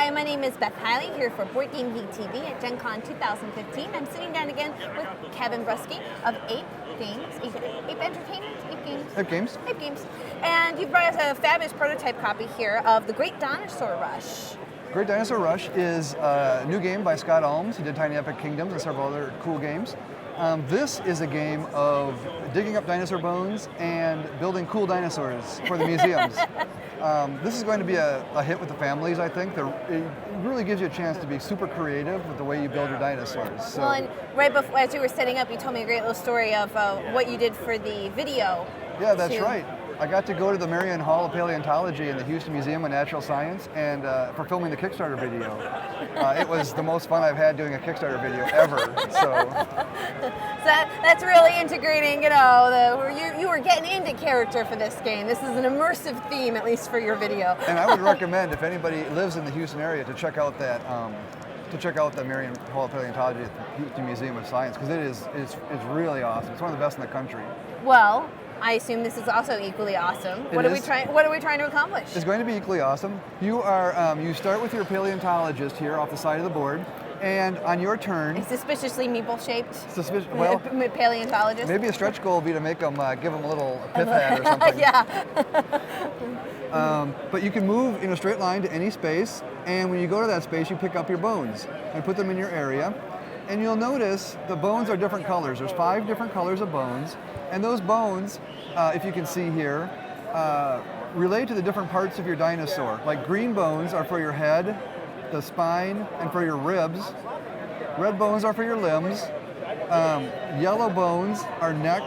Hi, my name is Beth Hiley here for Board Game Geek TV at Gen Con 2015. I'm sitting down again with Kevin Brusky of Ape Entertainment? Ape Games. Ape Games. And you brought us a fabulous prototype copy here of The Great Dinosaur Rush. Great Dinosaur Rush is a new game by Scott Alms. He did Tiny Epic Kingdoms and several other cool games. This is a game of digging up dinosaur bones and building cool dinosaurs for the museums. This is going to be a hit with the families, I think. It really gives you a chance to be super creative with the way you build your dinosaurs. So. Well, and right before, as you were setting up, you told me a great little story of what you did for the video. Yeah, that's right. I got to go to the Marion Hall of Paleontology in the Houston Museum of Natural Science and for filming the Kickstarter video. It was the most fun I've had doing a Kickstarter video ever. So that's really integrating, you know, you were getting into character for this game. This is an immersive theme, at least for your video. And I would recommend, if anybody lives in the Houston area, to check out that the Marion Hall of Paleontology at the Houston Museum of Science, because it's really awesome. It's one of the best in the country. Well, I assume this is also equally awesome. What are we trying to accomplish? It's going to be equally awesome. You start with your paleontologist here off the side of the board, and on your turn, it's suspiciously meeple shaped. Well, paleontologist. Maybe a stretch goal would be to make them give them a little pith hat or something. Yeah. But you can move in a straight line to any space, and when you go to that space, you pick up your bones and put them in your area. And you'll notice the bones are different colors. There's 5 different colors of bones, and those bones, if you can see here, relate to the different parts of your dinosaur. Like green bones are for your head, the spine, and for your ribs. Red bones are for your limbs. Yellow bones are neck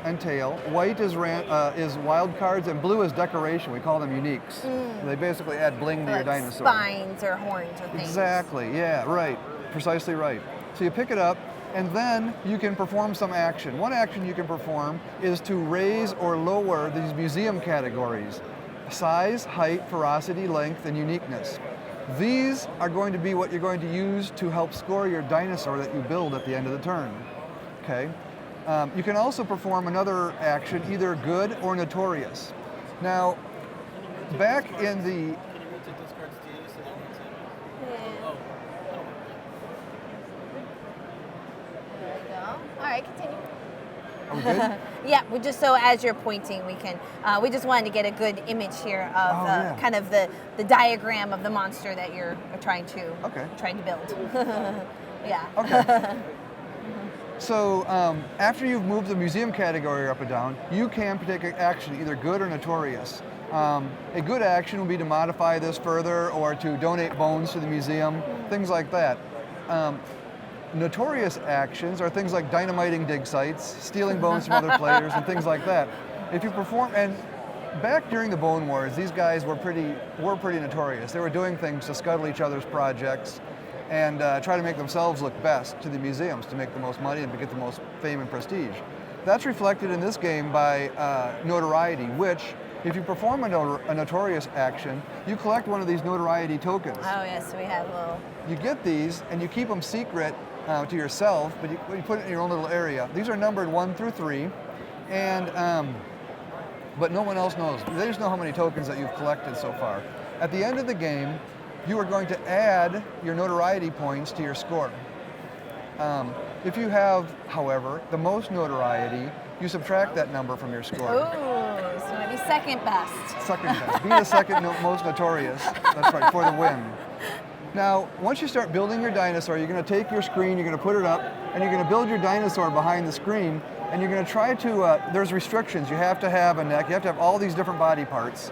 and tail. White is wild cards, and blue is decoration. We call them uniques. They basically add bling to your dinosaur. Spines or horns or things. Exactly, yeah, right. Precisely right. So you pick it up, and then you can perform some action. One action you can perform is to raise or lower these museum categories: size, height, ferocity, length, and uniqueness. These are going to be what you're going to use to help score your dinosaur that you build at the end of the turn. Okay. You can also perform another action, either good or notorious. Now, back in the All right, continue. Are we good? Yeah, just so as you're pointing, we can. We just wanted to get a good image here of kind of the diagram of the monster that you're trying to build. Yeah. Okay. So after you've moved the museum category up and down, you can take an action, either good or notorious. A good action would be to modify this further or to donate bones to the museum, things like that. Notorious actions are things like dynamiting dig sites, stealing bones from other players, and things like that. If you perform, and back during the Bone Wars, these guys were pretty notorious. They were doing things to scuttle each other's projects and try to make themselves look best to the museums to make the most money and to get the most fame and prestige. That's reflected in this game by Notoriety, which, if you perform a notorious action, you collect one of these Notoriety tokens. Oh yes, we have a little. You get these and you keep them secret to yourself, but you put it in your own little area. These are numbered 1 through 3, and but no one else knows. They just know how many tokens that you've collected so far. At the end of the game, you are going to add your notoriety points to your score. If you have, however, the most notoriety, you subtract that number from your score. Ooh, so maybe second best. Second best. Be the second most notorious. That's right, for the win. Now, once you start building your dinosaur, you're going to take your screen, you're going to put it up, and you're going to build your dinosaur behind the screen, and you're going to try to, there's restrictions. You have to have a neck, you have to have all these different body parts,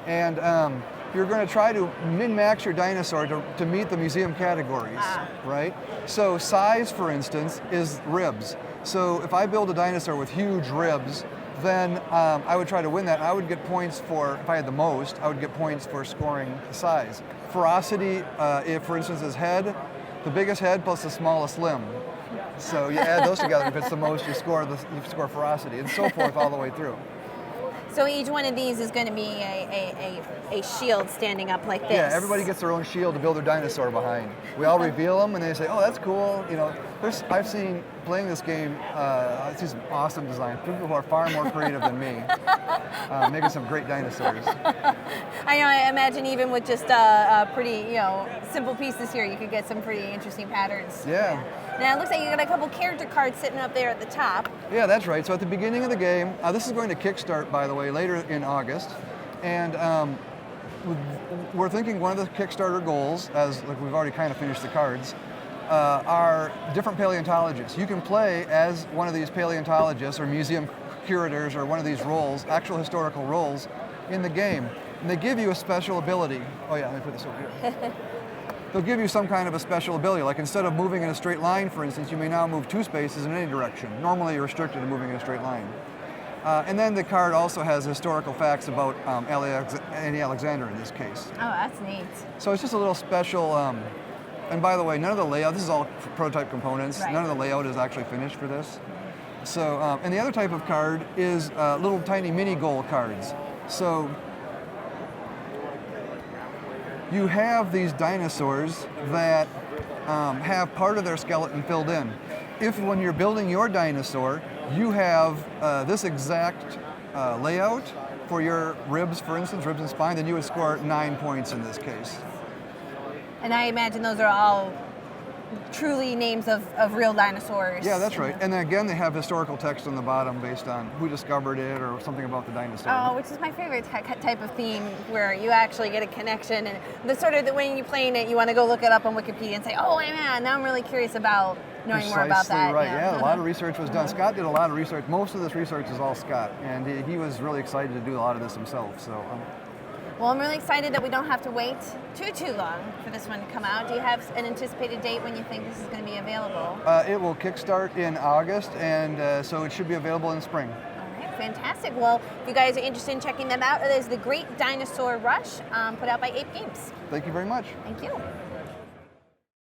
and you're going to try to min-max your dinosaur to meet the museum categories, right? So size, for instance, is ribs. So if I build a dinosaur with huge ribs, then I would try to win that. I would get points for, if I had the most, I would get points for scoring the size. Ferocity, if for instance is head, the biggest head plus the smallest limb. So you add those together, if it's the most, you score ferocity, and so forth all the way through. So each one of these is going to be a shield standing up like this. Yeah, everybody gets their own shield to build their dinosaur behind. We all reveal them, and they say, "Oh, that's cool." You know, I've seen playing this game. I see some awesome designs. People who are far more creative than me, making some great dinosaurs. I know. I imagine even with just pretty, simple pieces here, you could get some pretty interesting patterns. Yeah. Now it looks like you got a couple character cards sitting up there at the top. Yeah, that's right. So at the beginning of the game, this is going to kickstart, by the way, later in August, and we're thinking one of the Kickstarter goals, as like we've already kind of finished the cards, are different paleontologists. You can play as one of these paleontologists or museum curators or one of these roles, actual historical roles, in the game. And they give you a special ability. Oh yeah, let me put this over here. They'll give you some kind of a special ability, like instead of moving in a straight line, for instance, you may now move 2 spaces in any direction. Normally you're restricted to moving in a straight line. And then the card also has historical facts about Annie Alexander in this case. Oh, that's neat. So it's just a little special, and by the way, none of the layout, this is all prototype components, right. None of the layout is actually finished for this. So, and the other type of card is little tiny mini goal cards. So you have these dinosaurs that have part of their skeleton filled in. If when you're building your dinosaur, you have this exact layout for your ribs, for instance, ribs and spine, then you would score 9 points in this case. And I imagine those are all truly names of real dinosaurs. Yeah, that's right. And then again, they have historical text on the bottom based on who discovered it or something about the dinosaur. Oh, which is my favorite type of theme, where you actually get a connection, and the sort of when you're playing it, you want to go look it up on Wikipedia and say, oh man, now I'm really curious about knowing more about that. Right. Yeah, a lot of research was done. Scott did a lot of research. Most of this research is all Scott, and he was really excited to do a lot of this himself. So. Well, I'm really excited that we don't have to wait too long for this one to come out. Do you have an anticipated date when you think this is going to be available? It will kickstart in August, and so it should be available in spring. All right, fantastic. Well, if you guys are interested in checking them out, it is The Great Dinosaur Rush, put out by Ape Games. Thank you very much. Thank you.